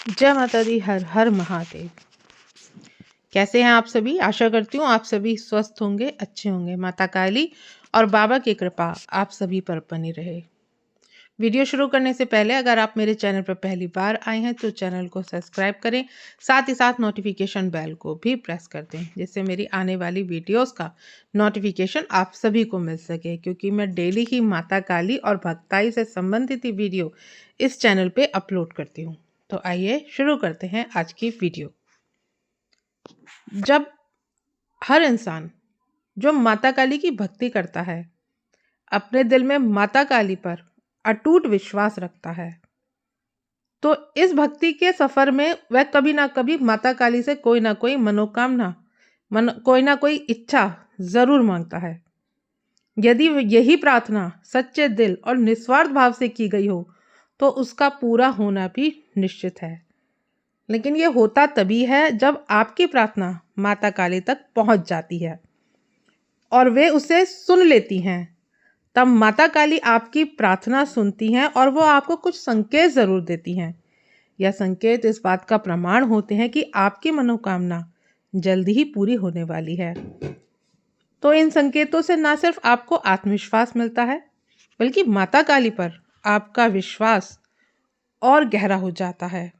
जय माता दी। हर हर महादेव। कैसे हैं आप सभी? आशा करती हूँ आप सभी स्वस्थ होंगे, अच्छे होंगे। माता काली और बाबा की कृपा आप सभी पर बनी रहे। वीडियो शुरू करने से पहले अगर आप मेरे चैनल पर पहली बार आए हैं तो चैनल को सब्सक्राइब करें, साथ ही साथ नोटिफिकेशन बेल को भी प्रेस कर दें, जिससे मेरी आने वाली वीडियोस का नोटिफिकेशन आप सभी को मिल सके, क्योंकि मैं डेली ही माता काली और भक्ताई से संबंधित ही वीडियो इस चैनल पे अपलोड करती हूँ। तो आइए शुरू करते हैं आज की वीडियो। जब हर इंसान जो माता काली की भक्ति करता है, अपने दिल में माता काली पर अटूट विश्वास रखता है, तो इस भक्ति के सफर में वह कभी ना कभी माता काली से कोई ना कोई मनोकामना, कोई ना कोई इच्छा जरूर मांगता है। यदि यही प्रार्थना सच्चे दिल और निस्वार्थ भाव से की गई हो तो उसका पूरा होना भी निश्चित है। लेकिन यह होता तभी है जब आपकी प्रार्थना माता काली तक पहुंच जाती है और वे उसे सुन लेती हैं। तब माता काली आपकी प्रार्थना सुनती हैं और वो आपको कुछ संकेत जरूर देती हैं। यह संकेत इस बात का प्रमाण होते हैं कि आपकी मनोकामना जल्दी ही पूरी होने वाली है। तो इन संकेतों से न सिर्फ आपको आत्मविश्वास मिलता है, बल्कि माता काली पर आपका विश्वास और गहरा हो जाता है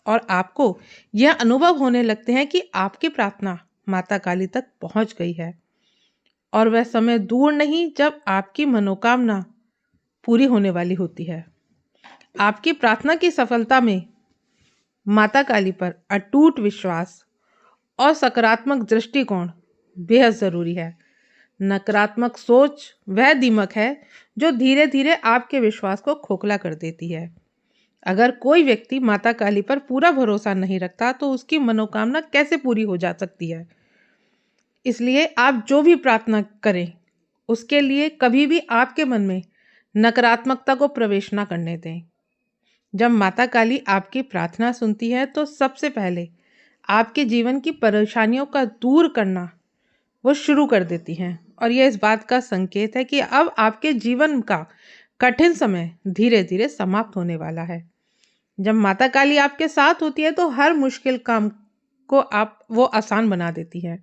और आपको यह अनुभव होने लगते हैं कि आपकी प्रार्थना माता काली तक पहुंच गई है और वह समय दूर नहीं जब आपकी मनोकामना पूरी होने वाली होती है। आपकी प्रार्थना की सफलता में माता काली पर अटूट विश्वास और सकारात्मक दृष्टिकोण बेहद जरूरी है। नकारात्मक सोच वह दीमक है जो धीरे धीरे आपके विश्वास को खोखला कर देती है। अगर कोई व्यक्ति माता काली पर पूरा भरोसा नहीं रखता तो उसकी मनोकामना कैसे पूरी हो जा सकती है। इसलिए आप जो भी प्रार्थना करें उसके लिए कभी भी आपके मन में नकारात्मकता को प्रवेश ना करने दें। जब माता काली आपकी प्रार्थना सुनती है तो सबसे पहले आपके जीवन की परेशानियों का दूर करना वो शुरू कर देती हैं और यह इस बात का संकेत है कि अब आपके जीवन का कठिन समय धीरे धीरे समाप्त होने वाला है। जब माता काली आपके साथ होती है तो हर मुश्किल काम को वो आसान बना देती है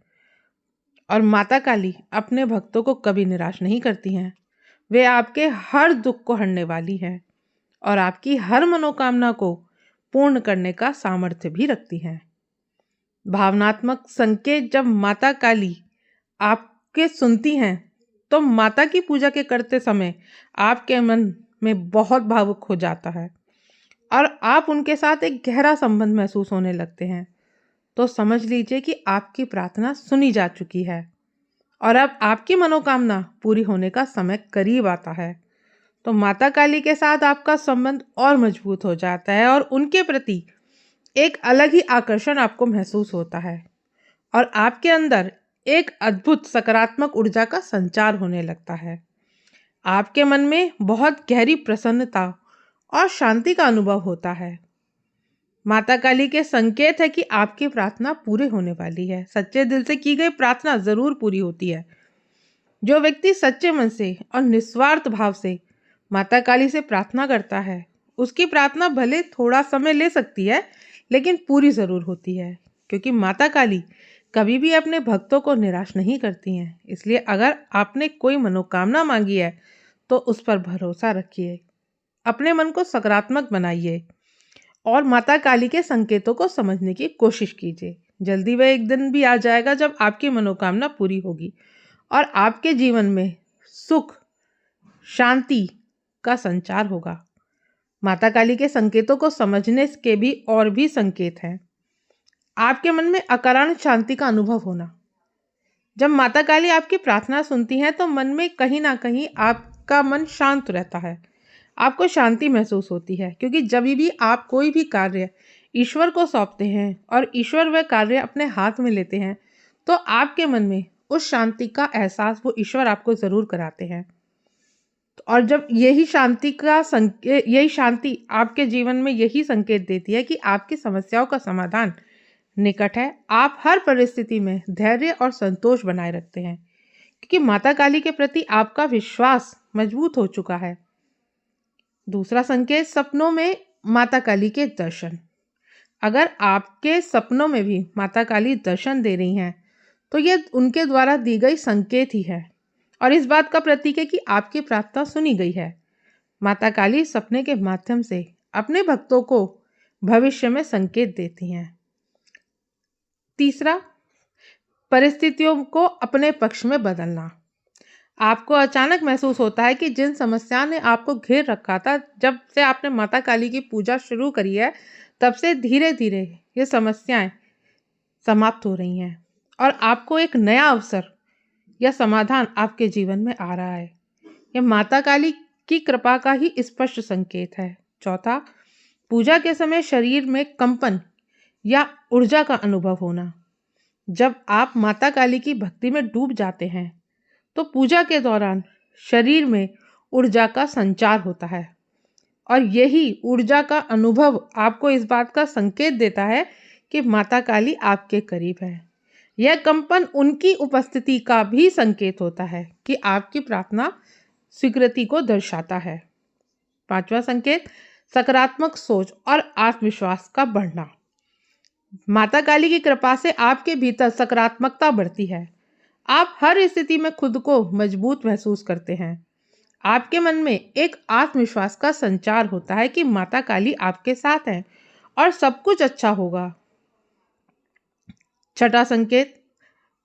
और माता काली अपने भक्तों को कभी निराश नहीं करती हैं। वे आपके हर दुख को हरने वाली हैं और आपकी हर मनोकामना को पूर्ण करने का सामर्थ्य भी रखती हैं। भावनात्मक संकेत जब माता काली आपके सुनती हैं तो माता की पूजा के करते समय आपके मन में बहुत भावुक हो जाता है और आप उनके साथ एक गहरा संबंध महसूस होने लगते हैं। तो समझ लीजिए कि आपकी प्रार्थना सुनी जा चुकी है और अब आपकी मनोकामना पूरी होने का समय करीब आता है। तो माता काली के साथ आपका संबंध और मजबूत हो जाता है और उनके प्रति एक अलग ही आकर्षण आपको महसूस होता है और आपके अंदर एक अद्भुत सकारात्मक ऊर्जा का संचार होने लगता है। आपके मन में बहुत गहरी प्रसन्नता और शांति का अनुभव होता है। माता काली के संकेत है कि आपकी प्रार्थना पूरी होने वाली है। सच्चे दिल से की गई प्रार्थना जरूर पूरी होती है। जो व्यक्ति सच्चे मन से और निस्वार्थ भाव से माता काली से प्रार्थना करता है उसकी प्रार्थना भले थोड़ा समय ले सकती है लेकिन पूरी जरूर होती है, क्योंकि माता काली कभी भी अपने भक्तों को निराश नहीं करती हैं। इसलिए अगर आपने कोई मनोकामना मांगी है तो उस पर भरोसा रखिए, अपने मन को सकारात्मक बनाइए और माता काली के संकेतों को समझने की कोशिश कीजिए। जल्दी वह एक दिन भी आ जाएगा जब आपकी मनोकामना पूरी होगी और आपके जीवन में सुख शांति का संचार होगा। माता काली के संकेतों को समझने के भी और भी संकेत हैं। आपके मन में अकारण शांति का अनुभव होना। जब माता काली आपकी प्रार्थना सुनती हैं तो मन में कहीं ना कहीं आपका मन शांत रहता है, आपको शांति महसूस होती है, क्योंकि जब भी आप कोई भी कार्य ईश्वर को सौंपते हैं और ईश्वर वह कार्य अपने हाथ में लेते हैं तो आपके मन में उस शांति का एहसास वो ईश्वर आपको जरूर कराते हैं। और जब यही शांति आपके जीवन में यही संकेत देती है कि आपकी समस्याओं का समाधान निकट है। आप हर परिस्थिति में धैर्य और संतोष बनाए रखते हैं, क्योंकि माता काली के प्रति आपका विश्वास मजबूत हो चुका है। दूसरा संकेत, सपनों में माता काली के दर्शन। अगर आपके सपनों में भी माता काली दर्शन दे रही हैं तो ये उनके द्वारा दी गई संकेत ही है और इस बात का प्रतीक है कि आपकी प्रार्थना सुनी गई है। माता काली सपने के माध्यम से अपने भक्तों को भविष्य में संकेत देती हैं। तीसरा, परिस्थितियों को अपने पक्ष में बदलना। आपको अचानक महसूस होता है कि जिन समस्या ने आपको घेर रखा था, जब से आपने माता काली की पूजा शुरू करी है, तब से धीरे धीरे ये समस्याएं समाप्त हो रही हैं और आपको एक नया अवसर या समाधान आपके जीवन में आ रहा है। यह माता काली की कृपा का ही स्पष्ट संकेत है। चौथा, पूजा के समय शरीर में कंपन या ऊर्जा का अनुभव होना। जब आप माता काली की भक्ति में डूब जाते हैं तो पूजा के दौरान शरीर में ऊर्जा का संचार होता है और यही ऊर्जा का अनुभव आपको इस बात का संकेत देता है कि माता काली आपके करीब है। यह कंपन उनकी उपस्थिति का भी संकेत होता है कि आपकी प्रार्थना स्वीकृति को दर्शाता है। पांचवा संकेत, सकारात्मक सोच और आत्मविश्वास का बढ़ना। माता काली की कृपा से आपके भीतर सकारात्मकता बढ़ती है। आप हर स्थिति में खुद को मजबूत महसूस करते हैं। आपके मन में एक आत्मविश्वास का संचार होता है कि माता काली आपके साथ है और सब कुछ अच्छा होगा। छठा संकेत,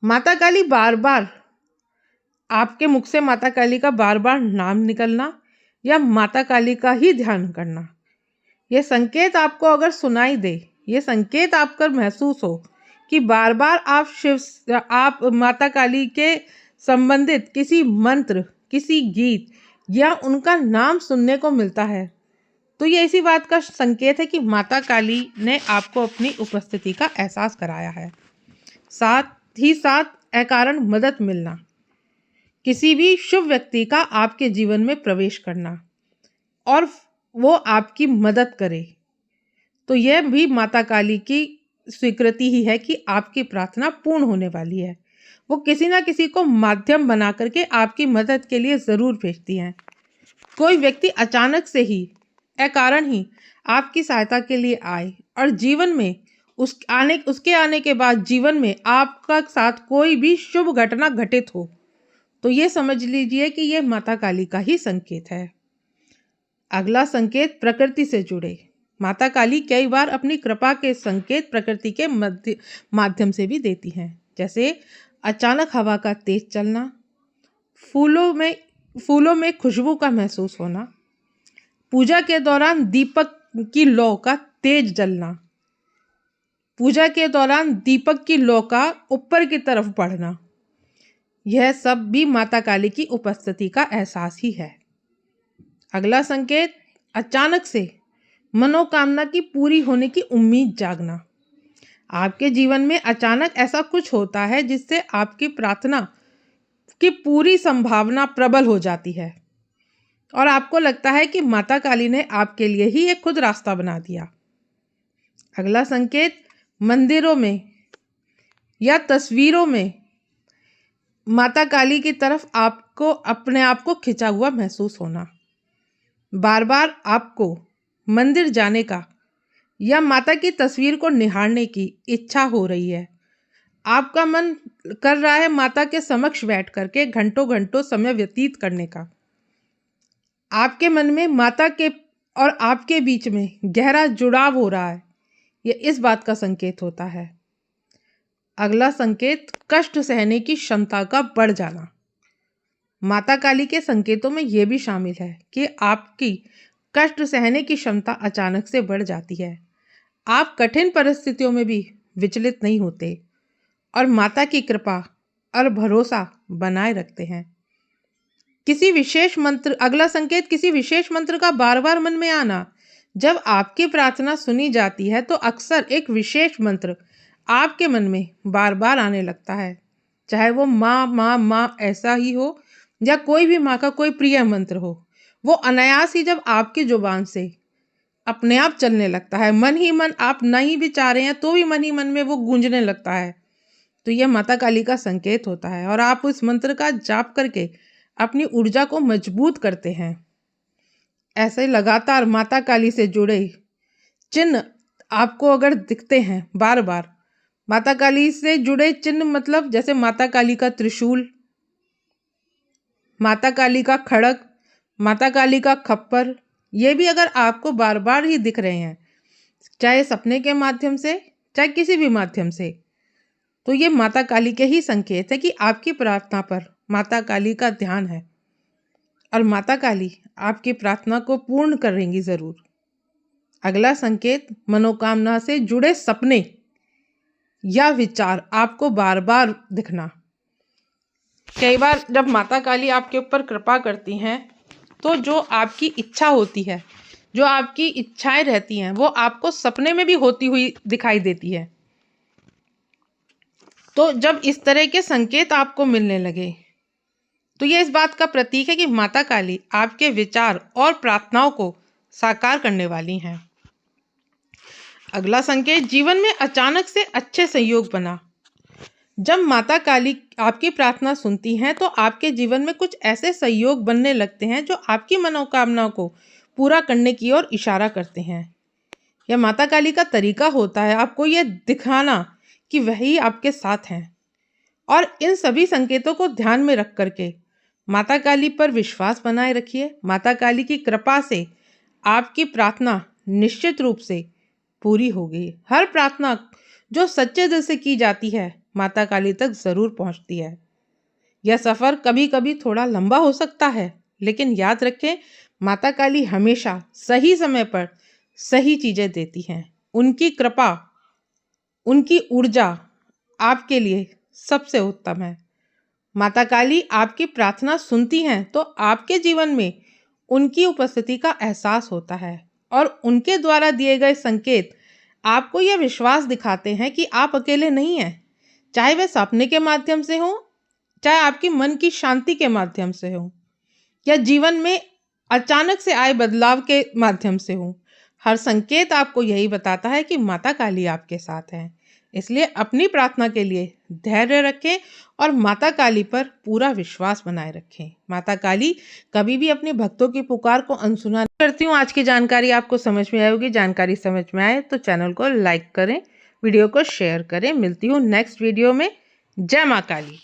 माता काली बार बार आपके मुख से माता काली का बार बार नाम निकलना या माता काली का ही ध्यान करना। यह संकेत आपको अगर सुनाई दे, यह संकेत आपको महसूस हो कि बार बार आप माता काली के संबंधित किसी मंत्र, किसी गीत या उनका नाम सुनने को मिलता है, तो ये इसी बात का संकेत है कि माता काली ने आपको अपनी उपस्थिति का एहसास कराया है। साथ ही साथ अकारण मदद मिलना, किसी भी शुभ व्यक्ति का आपके जीवन में प्रवेश करना और वो आपकी मदद करे, तो यह भी माता काली की स्वीकृति ही है कि आपकी प्रार्थना पूर्ण होने वाली है। वो किसी ना किसी को माध्यम बना करके आपकी मदद के लिए ज़रूर भेजती हैं। कोई व्यक्ति अचानक से ही अकारण ही आपकी सहायता के लिए आए और जीवन में उसके आने के बाद जीवन में आपका साथ कोई भी शुभ घटना घटित हो, तो ये समझ लीजिए कि यह माता काली का ही संकेत है। अगला संकेत, प्रकृति से जुड़े। माता काली कई बार अपनी कृपा के संकेत प्रकृति के माध्यम से भी देती हैं, जैसे अचानक हवा का तेज चलना, फूलों में खुशबू का महसूस होना, पूजा के दौरान दीपक की लौ का तेज जलना, पूजा के दौरान दीपक की लौ का ऊपर की तरफ बढ़ना। यह सब भी माता काली की उपस्थिति का एहसास ही है। अगला संकेत, अचानक से मनोकामना की पूरी होने की उम्मीद जागना। आपके जीवन में अचानक ऐसा कुछ होता है जिससे आपकी प्रार्थना की पूरी संभावना प्रबल हो जाती है और आपको लगता है कि माता काली ने आपके लिए ही एक खुद रास्ता बना दिया। अगला संकेत, मंदिरों में या तस्वीरों में माता काली की तरफ आपको अपने आप को खिंचा हुआ महसूस होना। बार बार आपको मंदिर जाने का या माता की तस्वीर को निहारने की इच्छा हो रही है। आपका मन कर रहा है माता के समक्ष बैठ करके घंटों घंटों समय व्यतीत करने का। आपके मन में माता के और आपके बीच में गहरा जुड़ाव हो रहा है, यह इस बात का संकेत होता है। अगला संकेत, कष्ट सहने की क्षमता का बढ़ जाना। माता काली के संकेतों में यह भी शामिल है कि आपकी कष्ट सहने की क्षमता अचानक से बढ़ जाती है। आप कठिन परिस्थितियों में भी विचलित नहीं होते और माता की कृपा और भरोसा बनाए रखते हैं। अगला संकेत, किसी विशेष मंत्र का बार बार मन में आना। जब आपकी प्रार्थना सुनी जाती है तो अक्सर एक विशेष मंत्र आपके मन में बार बार आने लगता है, चाहे वो माँ माँ माँ ऐसा ही हो या कोई भी माँ का कोई प्रिय मंत्र हो। वो अनायास ही जब आपकी जुबान से अपने आप चलने लगता है, मन ही मन, आप नहीं भी चाह रहे हैं तो भी मन ही मन में वो गूंजने लगता है, तो यह माता काली का संकेत होता है और आप उस मंत्र का जाप करके अपनी ऊर्जा को मजबूत करते हैं। ऐसे लगातार माता काली से जुड़े चिन्ह आपको अगर दिखते हैं बार बार, माता काली से जुड़े चिन्ह मतलब जैसे माता काली का त्रिशूल, माता काली का खड़ग, माता काली का खप्पर, ये भी अगर आपको बार बार ही दिख रहे हैं, चाहे सपने के माध्यम से चाहे किसी भी माध्यम से, तो ये माता काली के ही संकेत है कि आपकी प्रार्थना पर माता काली का ध्यान है और माता काली आपकी प्रार्थना को पूर्ण करेंगी जरूर। अगला संकेत, मनोकामना से जुड़े सपने या विचार आपको बार बार दिखना। कई बार जब माता काली आपके ऊपर कृपा करती हैं तो जो आपकी इच्छा होती है, जो आपकी इच्छाएं रहती हैं, वो आपको सपने में भी होती हुई दिखाई देती है। तो जब इस तरह के संकेत आपको मिलने लगे तो ये इस बात का प्रतीक है कि माता काली आपके विचार और प्रार्थनाओं को साकार करने वाली हैं। अगला संकेत, जीवन में अचानक से अच्छे संयोग बना। जब माता काली आपकी प्रार्थना सुनती हैं तो आपके जीवन में कुछ ऐसे संयोग बनने लगते हैं जो आपकी मनोकामनाओं को पूरा करने की ओर इशारा करते हैं। यह माता काली का तरीका होता है आपको यह दिखाना कि वही आपके साथ हैं। और इन सभी संकेतों को ध्यान में रख करके माता काली पर विश्वास बनाए रखिए। माता काली की कृपा से आपकी प्रार्थना निश्चित रूप से पूरी होगी। हर प्रार्थना जो सच्चे दिल से की जाती है माता काली तक जरूर पहुंचती है। यह सफर कभी कभी थोड़ा लंबा हो सकता है, लेकिन याद रखें माता काली हमेशा सही समय पर सही चीजें देती हैं। उनकी कृपा, उनकी ऊर्जा आपके लिए सबसे उत्तम है। माता काली आपकी प्रार्थना सुनती हैं तो आपके जीवन में उनकी उपस्थिति का एहसास होता है और उनके द्वारा दिए गए संकेत आपको यह विश्वास दिखाते हैं कि आप अकेले नहीं हैं। चाहे वह सपने के माध्यम से हो, चाहे आपकी मन की शांति के माध्यम से हो, या जीवन में अचानक से आए बदलाव के माध्यम से हो, हर संकेत आपको यही बताता है कि माता काली आपके साथ हैं। इसलिए अपनी प्रार्थना के लिए धैर्य रखें और माता काली पर पूरा विश्वास बनाए रखें। माता काली कभी भी अपने भक्तों की पुकार को अनसुना नहीं करती हूँ। आज की जानकारी आपको समझ में आई होगी। जानकारी समझ में आए तो चैनल को लाइक करें, वीडियो को शेयर करें। मिलती हूँ नेक्स्ट वीडियो में। जय मां काली।